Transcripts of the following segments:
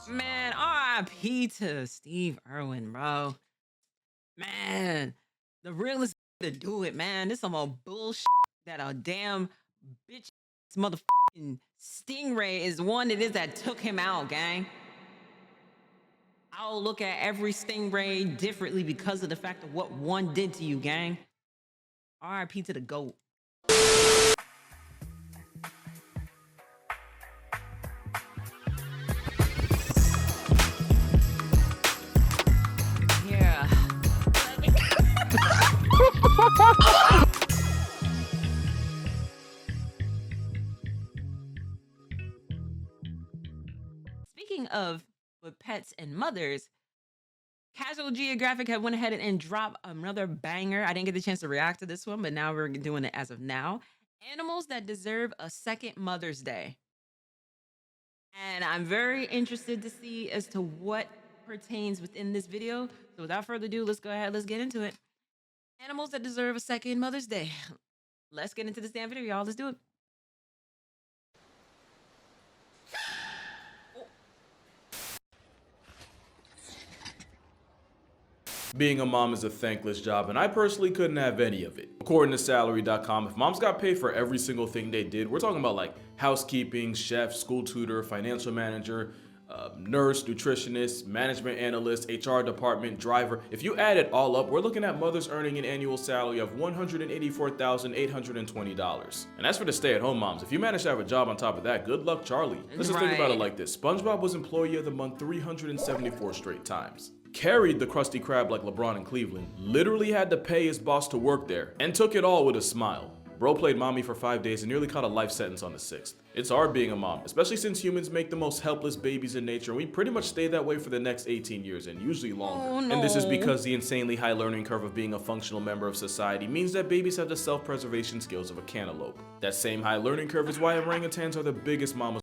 Man, R.I.P. to Steve Irwin, bro. Man, the realest to do it, man. This some old bullshit that a damn bitch motherfucking stingray is the one it is that took him out, gang. I'll look at every stingray differently because of the fact of what one did to you, gang. R.I.P. to the GOAT. Yeah. Speaking of with pets and mothers, Casual Geographic had went ahead and dropped another banger. I didn't get the chance to react to this one, but now we're doing it as of now. Animals that deserve a second Mother's Day. And I'm very interested to see as to what pertains within this video. So without further ado, let's go ahead, let's get into it. Animals that deserve a second Mother's Day. Let's get into this damn video, y'all. Let's do it. Being a mom is a thankless job, and I personally couldn't have any of it. According to salary.com, if moms got paid for every single thing they did, we're talking about like housekeeping, chef, school tutor, financial manager, nurse, nutritionist, management analyst, HR department, driver. If you add it all up, we're looking at mothers earning an annual salary of $184,820. And that's for the stay-at-home moms. If you manage to have a job on top of that, good luck, Charlie. Let's just think about it like this. SpongeBob was Employee of the Month 374 straight times. Carried the Krusty Krab like LeBron in Cleveland, literally had to pay his boss to work there, and took it all with a smile. Bro played mommy for 5 days and nearly caught a life sentence on the 6th. It's hard being a mom, especially since humans make the most helpless babies in nature, and we pretty much stay that way for the next 18 years and usually longer. Oh, no. And this is because the insanely high learning curve of being a functional member of society means that babies have the self-preservation skills of a cantaloupe. That same high learning curve is why orangutans are the biggest mamas.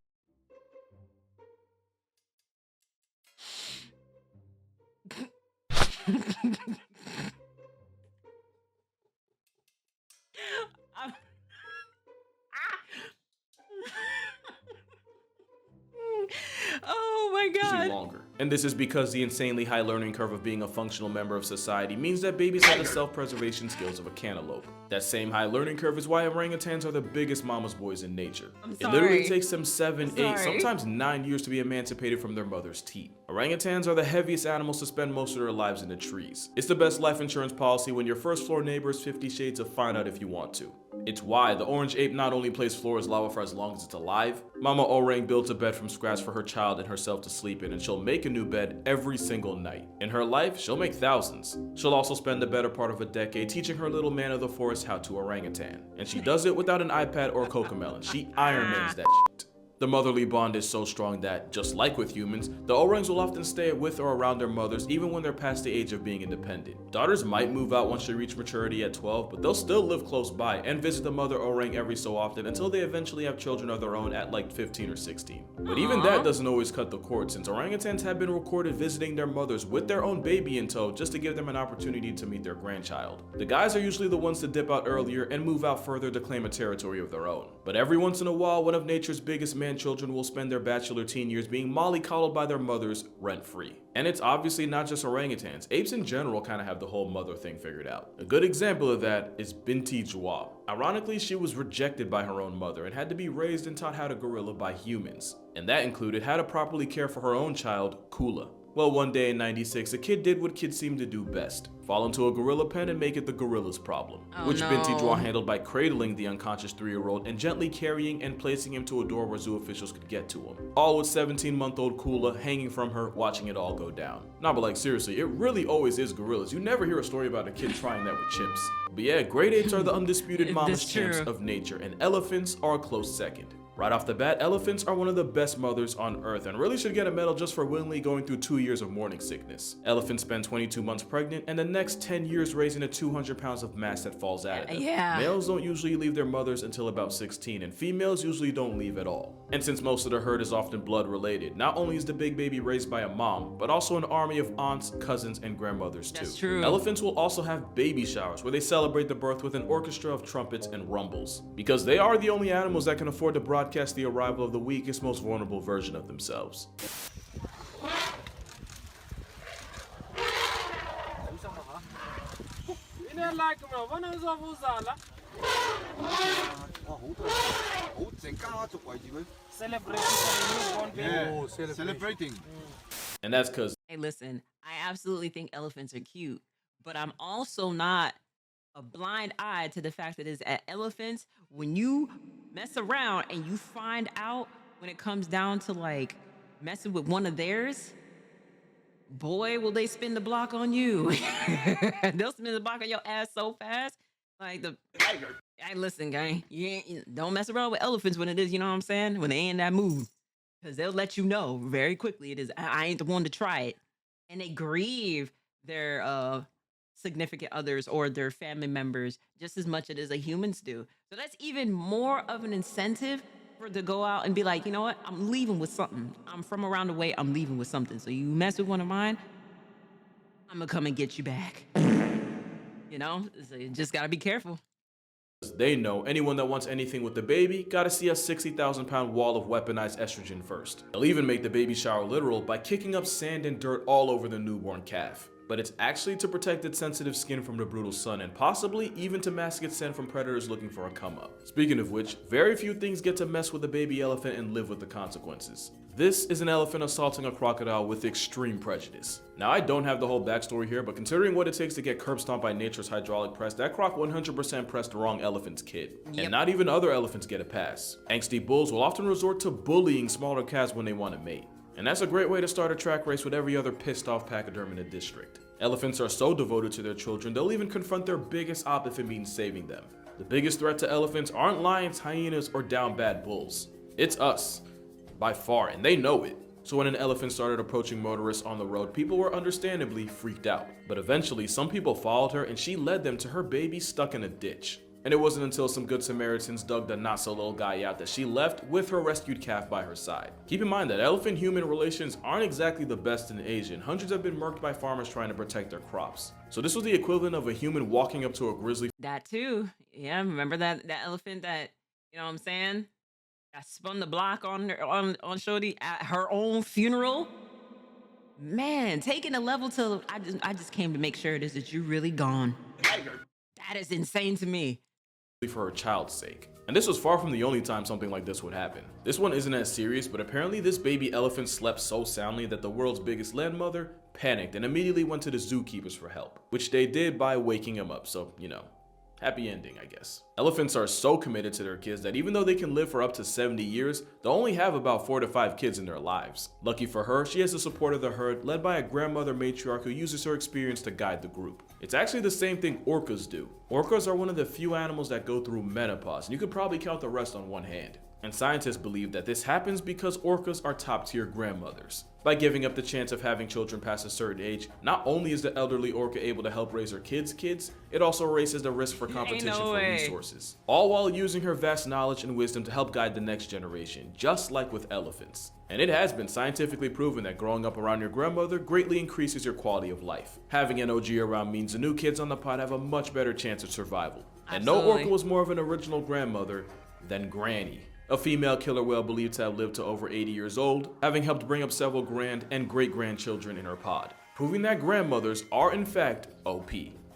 Oh my god. Longer. And this is because the insanely high learning curve of being a functional member of society means that babies have the self-preservation skills of a cantaloupe. That same high learning curve is why orangutans are the biggest mama's boys in nature. It literally takes them 7, 8, sometimes 9 years to be emancipated from their mother's teat. Orangutans are the heaviest animals to spend most of their lives in the trees. It's the best life insurance policy when your first floor neighbor is 50 Shades of Find Out if you want to. It's why the orange ape not only plays floor as lava for as long as it's alive, Mama Orang builds a bed from scratch for her child and herself to sleep in, and she'll make a new bed every single night. In her life, she'll make thousands. She'll also spend the better part of a decade teaching her little man of the forest how to orangutan. And she does it without an iPad or Cocomelon. She Ironmans that shit. The motherly bond is so strong that, just like with humans, the orangs will often stay with or around their mothers even when they're past the age of being independent. Daughters might move out once they reach maturity at 12, but they'll still live close by and visit the mother orang every so often until they eventually have children of their own at like 15 or 16. But even that doesn't always cut the cord, since orangutans have been recorded visiting their mothers with their own baby in tow just to give them an opportunity to meet their grandchild. The guys are usually the ones to dip out earlier and move out further to claim a territory of their own. But every once in a while, one of nature's biggest man-children will spend their bachelor teen years being mollycoddled by their mothers rent-free. And it's obviously not just orangutans. Apes in general kind of have the whole mother thing figured out. A good example of that is Binti Jwa. Ironically, she was rejected by her own mother and had to be raised and taught how to gorilla by humans. And that included how to properly care for her own child, Kula. Well, one day in '96, a kid did what kids seem to do best. Fall into a gorilla pen and make it the gorilla's problem. Which Binti Jwa handled by cradling the unconscious 3-year-old and gently carrying and placing him to a door where zoo officials could get to him. All with 17-month-old Kula hanging from her, watching it all go down. Nah, but like seriously, it really always is gorillas. You never hear a story about a kid trying that with chimps. But yeah, great apes are the undisputed mama's champs of nature, and elephants are a close second. Right off the bat, elephants are one of the best mothers on earth and really should get a medal just for willingly going through 2 years of morning sickness. Elephants spend 22 months pregnant and the next 10 years raising the 200 pounds of mass that falls out of them. Males don't usually leave their mothers until about 16, and females usually don't leave at all. And since most of the herd is often blood related, not only is the big baby raised by a mom, but also an army of aunts, cousins, and grandmothers too. That's true. Elephants will also have baby showers where they celebrate the birth with an orchestra of trumpets and rumbles, because they are the only animals that can afford to broadcast the arrival of the weakest, most vulnerable version of themselves. Celebrating. And that's because Hey, listen, I absolutely think elephants are cute, but I'm also not a blind eye to the fact that is at elephants, when you mess around and you find out when it comes down to like messing with one of theirs, boy, will they spin the block on you. They'll spin the block on your ass so fast. Like the Hey, listen, gang, don't mess around with elephants when it is, you know what I'm saying? When they ain't in that mood. Because they'll let you know very quickly it is, I ain't the one to try it. And they grieve their significant others or their family members just as much as the humans do. So that's even more of an incentive for to go out and be like, you know what? I'm leaving with something. I'm from around the way. I'm leaving with something. So you mess with one of mine, I'm gonna come and get you back. You know, so you just gotta be careful. they know anyone that wants anything with the baby gotta see a 60,000-pound wall of weaponized estrogen first. They'll even make the baby shower literal by kicking up sand and dirt all over the newborn calf. But it's actually to protect its sensitive skin from the brutal sun and possibly even to mask its scent from predators looking for a come up. Speaking of which, very few things get to mess with a baby elephant and live with the consequences. This is an elephant assaulting a crocodile with extreme prejudice. Now, I don't have the whole backstory here, but considering what it takes to get curb stomped by nature's hydraulic press, that croc 100% pressed the wrong elephant's kid. Yep. And not even other elephants get a pass. Angsty bulls will often resort to bullying smaller calves when they want to mate. And that's a great way to start a track race with every other pissed off pachyderm in the district. Elephants are so devoted to their children, they'll even confront their biggest op if it means saving them. The biggest threat to elephants aren't lions, hyenas, or down bad bulls. It's us. By far, and they know it. So when an elephant started approaching motorists on the road, people were understandably freaked out. But eventually, some people followed her and she led them to her baby stuck in a ditch. And it wasn't until some good Samaritans dug the not-so-little guy out that she left with her rescued calf by her side. Keep in mind that elephant-human relations aren't exactly the best in Asia, and hundreds have been murked by farmers trying to protect their crops. So this was the equivalent of a human walking up to a grizzly That too. Yeah, remember that elephant that, you know what I'm saying? I spun the block on her, on Shorty at her own funeral. Man, taking a level to I just came to make sure it is that you really gone. That is insane to me. for her child's sake. And this was far from the only time something like this would happen. This one isn't as serious, but apparently this baby elephant slept so soundly that the world's biggest land mother panicked and immediately went to the zookeepers for help, which they did by waking him up, so, you know, happy ending, I guess. Elephants are so committed to their kids that even though they can live for up to 70 years, they'll only have about 4 to 5 kids in their lives. Lucky for her, she has the support of the herd, led by a grandmother matriarch who uses her experience to guide the group. It's actually the same thing orcas do. Orcas are one of the few animals that go through menopause, and you could probably count the rest on one hand. And scientists believe that this happens because orcas are top-tier grandmothers. By giving up the chance of having children past a certain age, not only is the elderly orca able to help raise her kids' kids, it also raises the risk for competition for resources. All while using her vast knowledge and wisdom to help guide the next generation, just like with elephants. And it has been scientifically proven that growing up around your grandmother greatly increases your quality of life. Having an OG around means the new kids on the pod have a much better chance of survival. And no orca was more of an original grandmother than Granny, a female killer whale believed to have lived to over 80 years old, having helped bring up several grand and great-grandchildren in her pod, proving that grandmothers are in fact OP.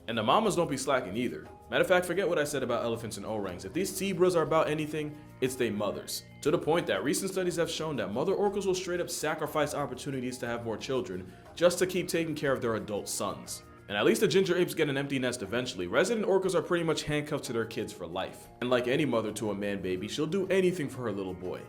And the mamas don't be slacking either. Matter of fact, forget what I said about elephants and orangs. If these zebras are about anything, it's their mothers. To the point that recent studies have shown that mother orcas will straight up sacrifice opportunities to have more children just to keep taking care of their adult sons. And at least the ginger apes get an empty nest eventually. Resident orcas are pretty much handcuffed to their kids for life. And like any mother to a man baby, she'll do anything for her little boy,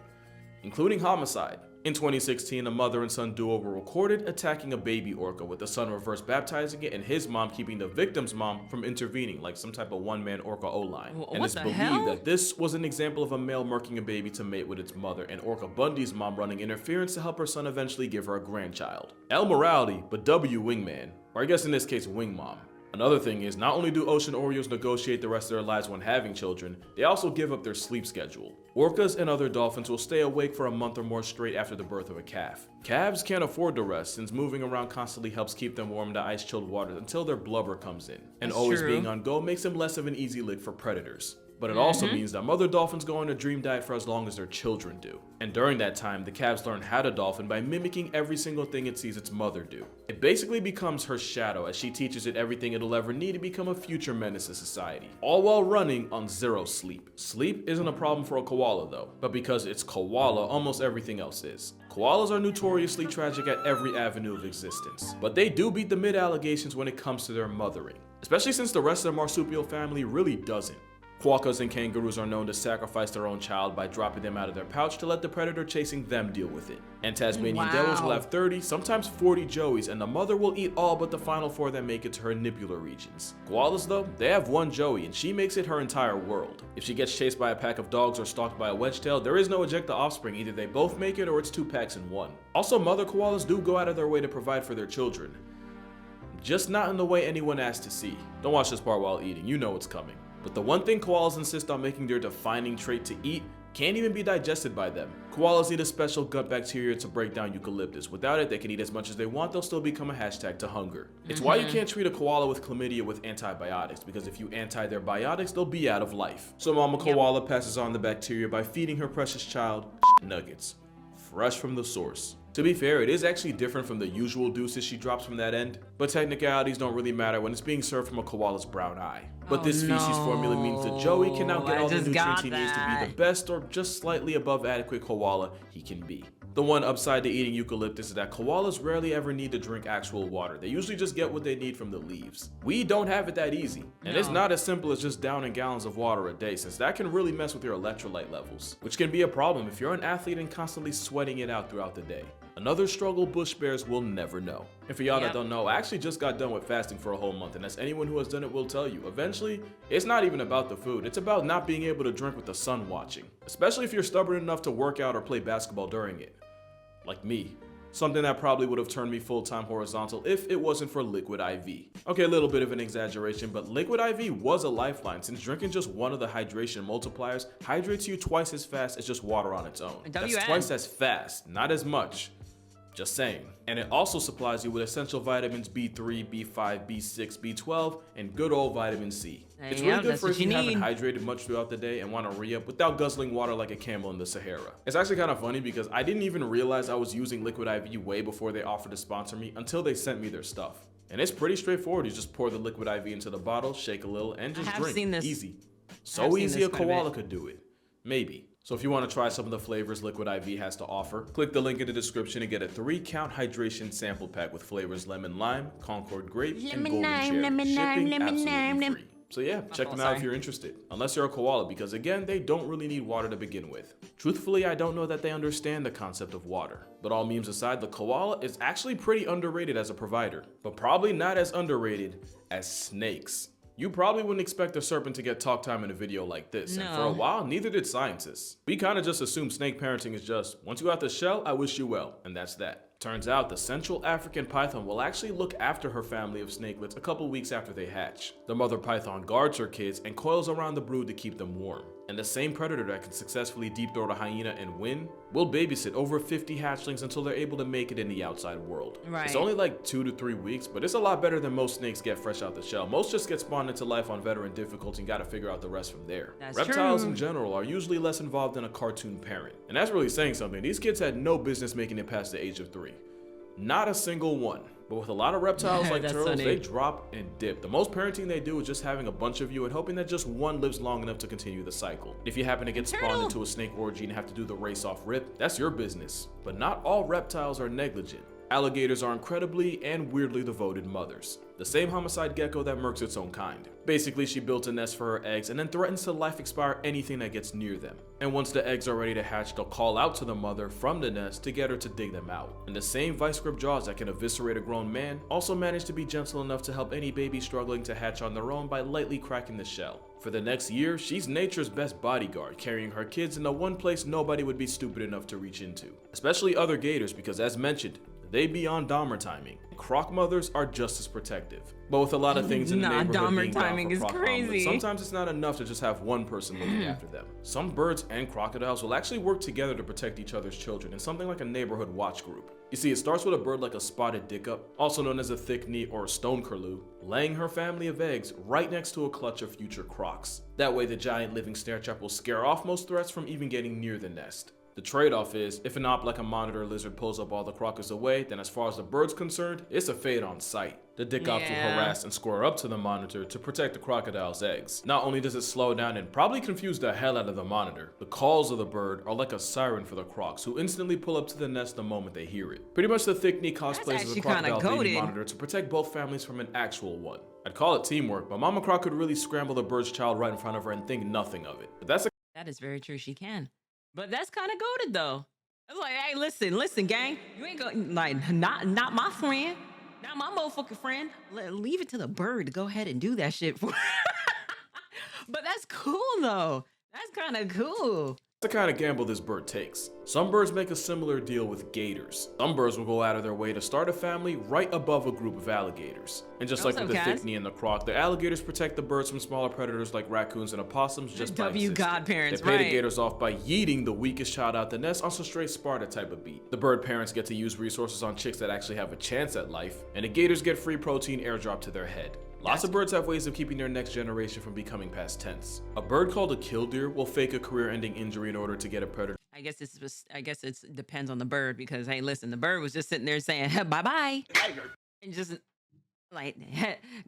including homicide. In 2016, a mother and son duo were recorded attacking a baby orca, with the son reverse baptizing it and his mom keeping the victim's mom from intervening like some type of one-man orca O-line. And it's believed that this was an example of a male murking a baby to mate with its mother, and Orca Bundy's mom running interference to help her son eventually give her a grandchild. L morality, but W wingman, or I guess in this case wing mom. Another thing is, not only do ocean Oreos negotiate the rest of their lives when having children, they also give up their sleep schedule. Orcas and other dolphins will stay awake for a month or more straight after the birth of a calf. Calves can't afford to rest, since moving around constantly helps keep them warm in the ice-chilled waters until their blubber comes in. And always being on go makes them less of an easy lick for predators. But it also means that mother dolphins go on a dream diet for as long as their children do. And during that time, the calves learn how to dolphin by mimicking every single thing it sees its mother do. It basically becomes her shadow as she teaches it everything it'll ever need to become a future menace to society, all while running on 0 sleep. Sleep isn't a problem for a koala though, but because it's koala, almost everything else is. Koalas are notoriously tragic at every avenue of existence, but they do beat the mid-allegations when it comes to their mothering, especially since the rest of the marsupial family really doesn't. Quokkas and kangaroos are known to sacrifice their own child by dropping them out of their pouch to let the predator chasing them deal with it. And Tasmanian devils will have 30, sometimes 40 joeys, and the mother will eat all but the final 4 that make it to her nipular regions. Koalas though, they have 1 joey and she makes it her entire world. If she gets chased by a pack of dogs or stalked by a wedgetail, there is no eject the offspring, either they both make it or it's 2 packs in 1. Also, mother koalas do go out of their way to provide for their children. Just not in the way anyone asked to see. Don't watch this part while eating, you know what's coming. But the one thing koalas insist on making their defining trait to eat can't even be digested by them. Koalas need a special gut bacteria to break down eucalyptus. Without it, they can eat as much as they want, they'll still become a hashtag to hunger. It's why you can't treat a koala with chlamydia with antibiotics, because if you anti their biotics, they'll be out of life. So mama koala passes on the bacteria by feeding her precious child nuggets, fresh from the source. To be fair, it is actually different from the usual deuces she drops from that end, but technicalities don't really matter when it's being served from a koala's brown eye. But this species formula means the joey can now get all the nutrients he needs to be the best or just slightly above adequate koala he can be. The one upside to eating eucalyptus is that koalas rarely ever need to drink actual water. They usually just get what they need from the leaves. We don't have it that easy, and it's not as simple as just downing gallons of water a day, since that can really mess with your electrolyte levels, which can be a problem if you're an athlete and constantly sweating it out throughout the day. Another struggle bush bears will never know. And for y'all that don't know, I actually just got done with fasting for a whole month, and as anyone who has done it will tell you, eventually, it's not even about the food, it's about not being able to drink with the sun watching. Especially if you're stubborn enough to work out or play basketball during it. Like me. Something that probably would have turned me full-time horizontal if it wasn't for liquid IV. Okay, a little bit of an exaggeration, but liquid IV was a lifeline since drinking just one of the hydration multipliers hydrates you twice as fast as just water on its own. That's twice as fast, not as much. Just saying. And it also supplies you with essential vitamins B3, B5, B6, B12, and good old vitamin C. It's really good for if you haven't hydrated much throughout the day and want to re-up without guzzling water like a camel in the Sahara. It's actually kind of funny because I didn't even realize I was using liquid IV way before they offered to sponsor me until they sent me their stuff. And it's pretty straightforward. You just pour the liquid IV into the bottle, shake a little, and just drink. Easy. So easy a koala could do it. Maybe. So if you want to try some of the flavors Liquid IV has to offer, click the link in the description and get a 3-count hydration sample pack with flavors lemon lime, Concord grape, and golden cherry. Shipping absolutely free. So yeah, check them out if you're interested. Unless you're a koala, because again, they don't really need water to begin with. Truthfully, I don't know that they understand the concept of water. But all memes aside, the koala is actually pretty underrated as a provider, but probably not as underrated as snakes. You probably wouldn't expect a serpent to get talk time in a video like this, and for a while, neither did scientists. We kinda just assume snake parenting is just, once you out the shell, I wish you well, and that's that. Turns out the Central African python will actually look after her family of snakelets a couple weeks after they hatch. The mother python guards her kids and coils around the brood to keep them warm. And the same predator that can successfully deep throat a hyena and win will babysit over 50 hatchlings until they're able to make it in the outside world. It's only like 2 to 3 weeks, but it's a lot better than most snakes get fresh out the shell. Most just get spawned into life on veteran difficulty and gotta figure out the rest from there. Reptiles in general are usually less involved than a cartoon parent. And that's really saying something. These kids had no business making it past the age of 3. Not a single one. But with a lot of reptiles like turtles, they drop and dip. The most parenting they do is just having a bunch of you and hoping that just one lives long enough to continue the cycle. If you happen to get spawned into a snake orgy and have to do the race off rip, that's your business. But not all reptiles are negligent. Alligators are incredibly and weirdly devoted mothers. The same homicide gecko that murks its own kind. Basically, she built a nest for her eggs and then threatens to life expire anything that gets near them. And once the eggs are ready to hatch, they'll call out to the mother from the nest to get her to dig them out. And the same vice grip jaws that can eviscerate a grown man also manage to be gentle enough to help any baby struggling to hatch on their own by lightly cracking the shell. For the next year, she's nature's best bodyguard, carrying her kids in the one place nobody would be stupid enough to reach into. Especially other gators, because as mentioned, they be on Dahmer timing. Croc mothers are just as protective. But with a lot of things in the neighborhood Dahmer being timing down for is croc crazy. omelets, sometimes it's not enough to just have one person looking after them. Some birds and crocodiles will actually work together to protect each other's children in something like a neighborhood watch group. You see, it starts with a bird like a spotted dickup, also known as a thick-knee or a stone curlew, laying her family of eggs right next to a clutch of future crocs. That way the giant living snare trap will scare off most threats from even getting near the nest. The trade-off is, if an op like a monitor lizard pulls up all the crockers away, then as far as the bird's concerned, it's a fate on sight. The dick ops will harass and square up to the monitor to protect the crocodile's eggs. Not only does it slow down and probably confuse the hell out of the monitor, the calls of the bird are like a siren for the crocs, who instantly pull up to the nest the moment they hear it. Pretty much the thick knee cosplays as a crocodile baby monitor to protect both families from an actual one. I'd call it teamwork, but Mama Croc could really scramble the bird's child right in front of her and think nothing of it. But that is very true, she can. But that's kind of goated though. It's like, hey, listen, gang. You ain't going like not my friend, not my motherfucking friend. Leave it to the bird to go ahead and do that shit for. But that's cool though. That's kind of cool. the kind of gamble this bird takes. Some birds make a similar deal with gators. Some birds will go out of their way to start a family right above a group of alligators. And just like with the thickney and the croc, the alligators protect the birds from smaller predators like raccoons and opossums just by existing. Godparents, They pay the gators off by yeeting the weakest child out the nest on some straight Sparta type of beat. The bird parents get to use resources on chicks that actually have a chance at life, and the gators get free protein airdropped to their head. Lots of birds have ways of keeping their next generation from becoming past tense. A bird called a killdeer will fake a career-ending injury in order to get a predator. I guess it depends on the bird because, hey, listen, the bird was just sitting there saying, bye-bye, and just like,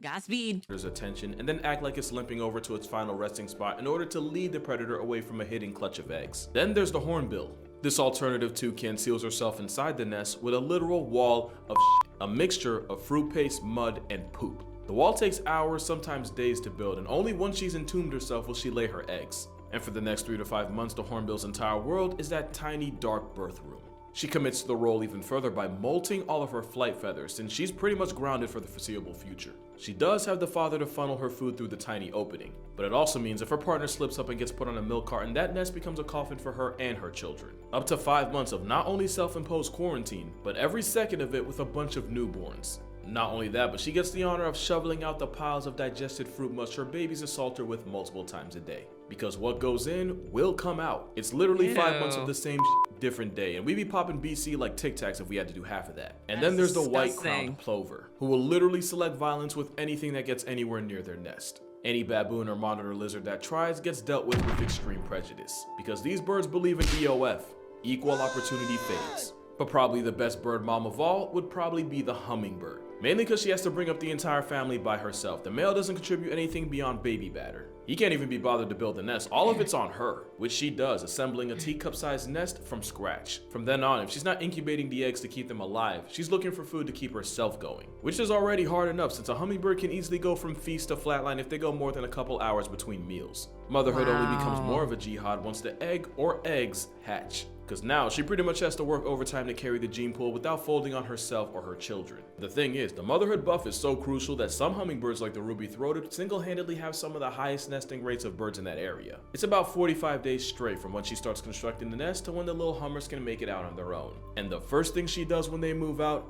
Godspeed. There's attention, and then act like it's limping over to its final resting spot in order to lead the predator away from a hidden clutch of eggs. Then there's the hornbill. This alternative toucan seals herself inside the nest with a literal wall of a mixture of fruit paste, mud, and poop. The wall takes hours, sometimes days to build, and only once she's entombed herself will she lay her eggs. And for the next 3 to 5 months, the hornbill's entire world is that tiny, dark birth room. She commits to the role even further by molting all of her flight feathers, since she's pretty much grounded for the foreseeable future. She does have the father to funnel her food through the tiny opening, but it also means if her partner slips up and gets put on a milk carton, that nest becomes a coffin for her and her children. Up to 5 months of not only self-imposed quarantine, but every second of it with a bunch of newborns. Not only that, but she gets the honor of shoveling out the piles of digested fruit mush her babies assault her with multiple times a day. Because what goes in will come out. It's literally 5 months of the same different day, and we be popping BC like Tic Tacs if we had to do half of that. And then there's the white-crowned plover, who will literally select violence with anything that gets anywhere near their nest. Any baboon or monitor lizard that tries gets dealt with extreme prejudice, because these birds believe in EOF, equal opportunity phase. But probably the best bird mom of all would probably be the hummingbird. Mainly because she has to bring up the entire family by herself. The male doesn't contribute anything beyond baby batter. He can't even be bothered to build the nest. All of it's on her, which she does, assembling a teacup-sized nest from scratch. From then on, if she's not incubating the eggs to keep them alive, she's looking for food to keep herself going, which is already hard enough since a hummingbird can easily go from feast to flatline if they go more than a couple hours between meals. Motherhood only becomes more of a jihad once the egg or eggs hatch, because now she pretty much has to work overtime to carry the gene pool without folding on herself or her children. The thing is, the motherhood buff is so crucial that some hummingbirds like the ruby-throated single-handedly have some of the highest nesting rates of birds in that area. It's about 45 days straight from when she starts constructing the nest to when the little hummers can make it out on their own. And the first thing she does when they move out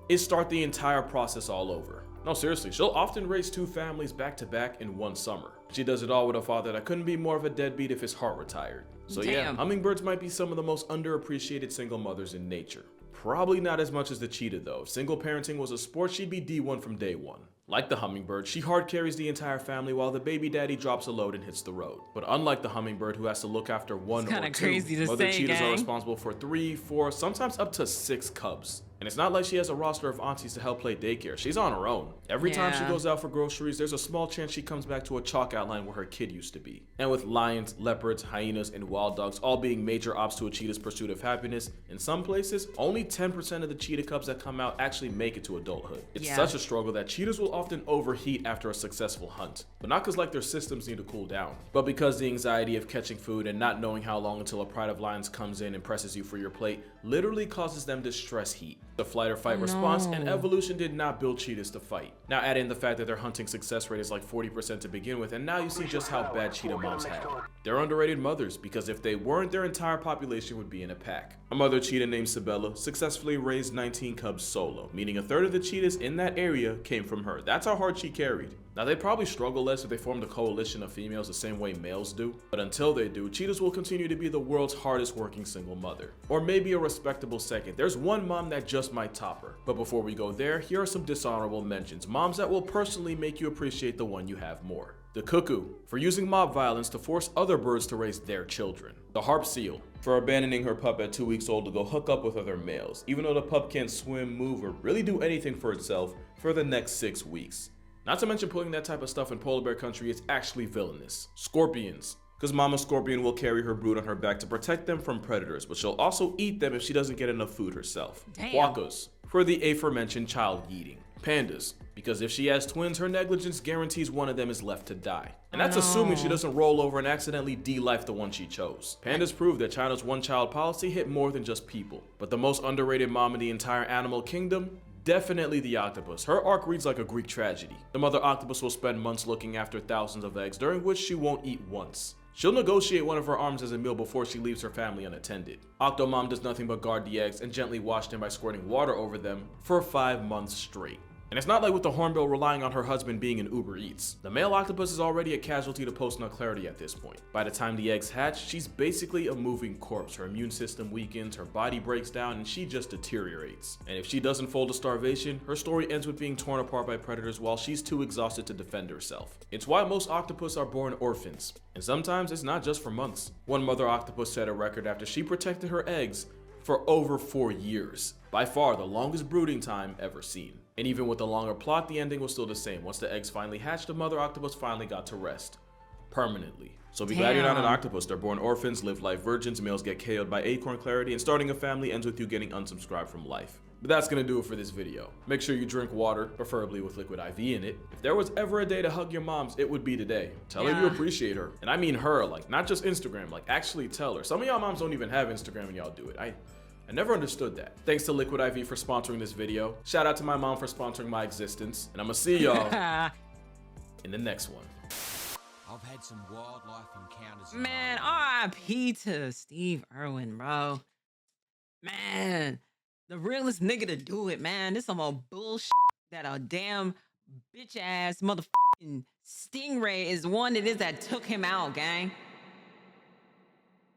is start the entire process all over. No, seriously, she'll often raise 2 families back to back in one summer. She does it all with a father that couldn't be more of a deadbeat if his heart retired. So yeah, hummingbirds might be some of the most underappreciated single mothers in nature. Probably not as much as the cheetah though. If single parenting was a sport, she'd be D1 from day one. Like the hummingbird, she hard carries the entire family while the baby daddy drops a load and hits the road. But unlike the hummingbird who has to look after 1 or 2, mother cheetahs are responsible for 3, 4, sometimes up to 6 cubs. And it's not like she has a roster of aunties to help play daycare. She's on her own. Every time she goes out for groceries, there's a small chance she comes back to a chalk outline where her kid used to be. And with lions, leopards, hyenas, and wild dogs all being major ops to a cheetah's pursuit of happiness, in some places, only 10% of the cheetah cubs that come out actually make it to adulthood. It's such a struggle that cheetahs will often overheat after a successful hunt. But not because like their systems need to cool down, but because the anxiety of catching food and not knowing how long until a pride of lions comes in and presses you for your plate literally causes them to stress heat. The flight or fight response, and evolution did not build cheetahs to fight. Now add in the fact that their hunting success rate is like 40% to begin with, and now you see just how bad cheetah moms have it. They're underrated mothers, because if they weren't, their entire population would be in a pack. A mother cheetah named Sabella successfully raised 19 cubs solo, meaning a third of the cheetahs in that area came from her. That's how hard she carried. Now they'd probably struggle less if they formed a coalition of females the same way males do, but until they do, cheetahs will continue to be the world's hardest working single mother. Or maybe a respectable second, there's one mom that just might top her. But before we go there, here are some dishonorable mentions. Moms that will personally make you appreciate the one you have more. The cuckoo, for using mob violence to force other birds to raise their children. The harp seal, for abandoning her pup at 2 weeks old to go hook up with other males, even though the pup can't swim, move, or really do anything for itself for the next 6 weeks. Not to mention putting that type of stuff in polar bear country is actually villainous. Scorpions, because Mama Scorpion will carry her brood on her back to protect them from predators, but she'll also eat them if she doesn't get enough food herself. Damn. Quokkas, for the aforementioned child eating. Pandas, because if she has twins, her negligence guarantees one of them is left to die. And that's assuming she doesn't roll over and accidentally de-life the one she chose. Pandas prove that China's one-child policy hit more than just people. But the most underrated mom in the entire animal kingdom? Definitely the octopus. Her arc reads like a Greek tragedy. The mother octopus will spend months looking after thousands of eggs, during which she won't eat once. She'll negotiate one of her arms as a meal before she leaves her family unattended. Octomom does nothing but guard the eggs and gently wash them by squirting water over them for 5 months straight. And it's not like with the hornbill relying on her husband being an Uber Eats. The male octopus is already a casualty to post-nuclearity at this point. By the time the eggs hatch, she's basically a moving corpse. Her immune system weakens, her body breaks down, and she just deteriorates. And if she doesn't fall to starvation, her story ends with being torn apart by predators while she's too exhausted to defend herself. It's why most octopus are born orphans. And sometimes it's not just for months. One mother octopus set a record after she protected her eggs for over 4 years. By far the longest brooding time ever seen. And even with the longer plot, the ending was still the same. Once the eggs finally hatched, the mother octopus finally got to rest. Permanently. So be glad you're not an octopus. They're born orphans, live life virgins, males get KO'd by acorn clarity, and starting a family ends with you getting unsubscribed from life. But that's gonna do it for this video. Make sure you drink water, preferably with liquid IV in it. If there was ever a day to hug your moms, it would be today. Tell her you appreciate her. And I mean her, like not just Instagram, like actually tell her. Some of y'all moms don't even have Instagram and y'all do it. I never understood that. Thanks to Liquid IV for sponsoring this video. Shout out to my mom for sponsoring my existence. And I'm gonna see y'all in the next one. I've had some wildlife encounters. Man, R.I.P. to Steve Irwin, bro. Man, the realest nigga to do it, man. This some old bullshit that a damn bitch ass motherfucking stingray is one it is that took him out, gang.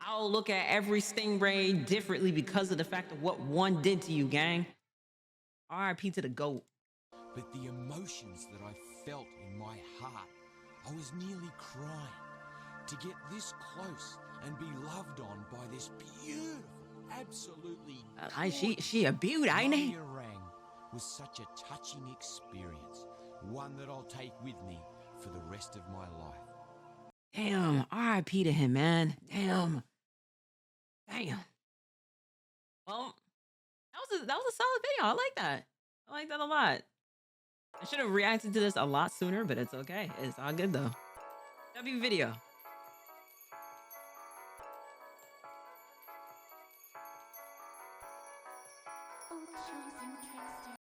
I'll look at every stingray differently because of the fact of what one did to you, gang. R.I.P. to the GOAT. But the emotions that I felt in my heart, I was nearly crying. To get this close and be loved on by this beautiful, absolutely she a beaut, ain't it? orang was such a touching experience, one that I'll take with me for the rest of my life. Damn, R.I.P. to him, man. Damn. Well, that was a solid video. I like that. I like that a lot. I should have reacted to this a lot sooner, but it's okay. It's all good though. W video.